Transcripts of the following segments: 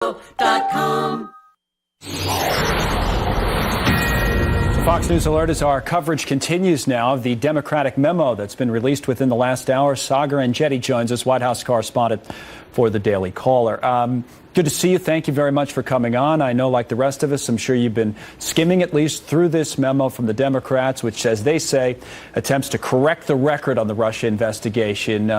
Memo.com. Fox News Alert, as our coverage continues now, the Democratic memo that's been released within the last hour. Saagar and Jetty joins us, White House correspondent for the Daily Caller. Good to see you. Thank you very much for coming on. I know, like the rest of us, I'm sure you've been skimming at least through this memo from the Democrats, which, as they say, attempts to correct the record on the Russia investigation.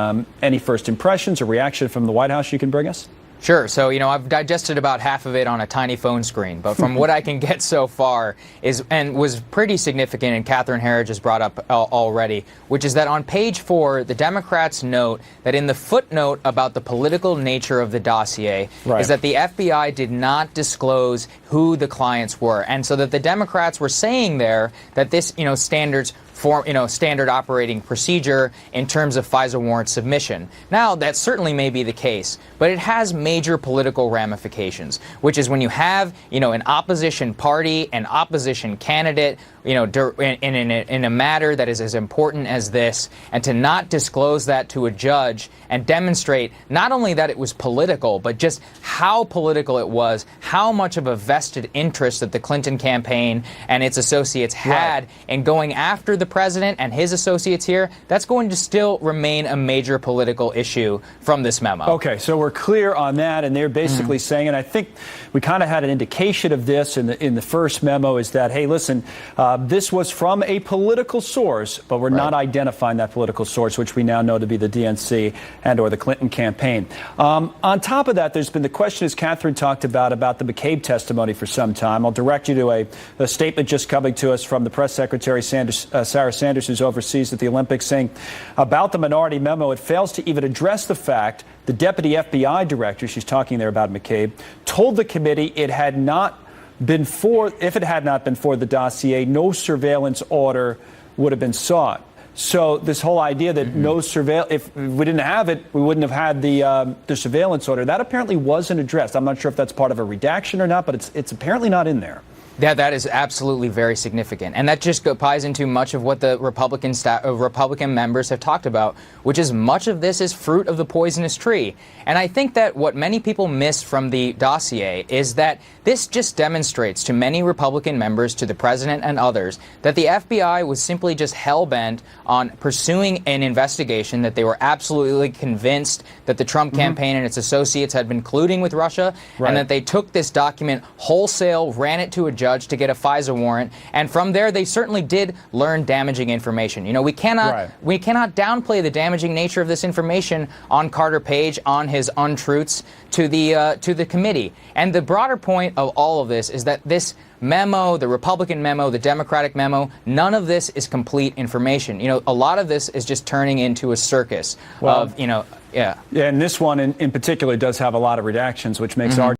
Any first impressions or reaction from the White House you can bring us? Sure. So, I've digested about half of it on a tiny phone screen, but from what I can get so far was pretty significant, and Catherine Herridge has brought up already, which is that on page 4, the Democrats note that in the footnote about the political nature of the dossier is that the FBI did not disclose who the clients were. And so that the Democrats were saying there that this, standard operating procedure in terms of FISA warrant submission. Now, that certainly may be the case, but it has major political ramifications, which is when you have, an opposition party, an opposition candidate, in a matter that is as important as this, and to not disclose that to a judge and demonstrate not only that it was political, but just how political it was, how much of a vested interest that the Clinton campaign and its associates had in going after the president and his associates here, that's going to still remain a major political issue from this memo. Okay, so we're clear on that, and they're basically saying, and I think we kind of had an indication of this in the first memo, is that, hey, listen, this was from a political source, but we're not identifying that political source, which we now know to be the DNC and or the Clinton campaign. On top of that, there's been the question, as Catherine talked about the McCabe testimony for some time. I'll direct you to a statement just coming to us from the press secretary, Sarah Sanders, who's overseas at the Olympics, saying about the minority memo, it fails to even address the fact the deputy FBI director, she's talking there about McCabe, told the committee it had not been if it had not been for the dossier, no surveillance order would have been sought. So this whole idea that no surveillance, if we didn't have it, we wouldn't have had the surveillance order, that apparently wasn't addressed. I'm not sure if that's part of a redaction or not, but it's apparently not in there. Yeah, that is absolutely very significant. And that just ties into much of what the Republican members have talked about, which is much of this is fruit of the poisonous tree. And I think that what many people miss from the dossier is that this just demonstrates to many Republican members, to the president and others, that the FBI was simply just hell-bent on pursuing an investigation, that they were absolutely convinced that the Trump campaign and its associates had been colluding with Russia, and that they took this document wholesale, ran it to a judge to get a FISA warrant, and from there they certainly did learn damaging information. We cannot downplay the damaging nature of this information on Carter Page, on his untruths to the committee. And the broader point of all of this is that this memo, the Republican memo, the Democratic memo, none of this is complete information. A lot of this is just turning into a circus of, Yeah, and this one in particular does have a lot of redactions, which makes our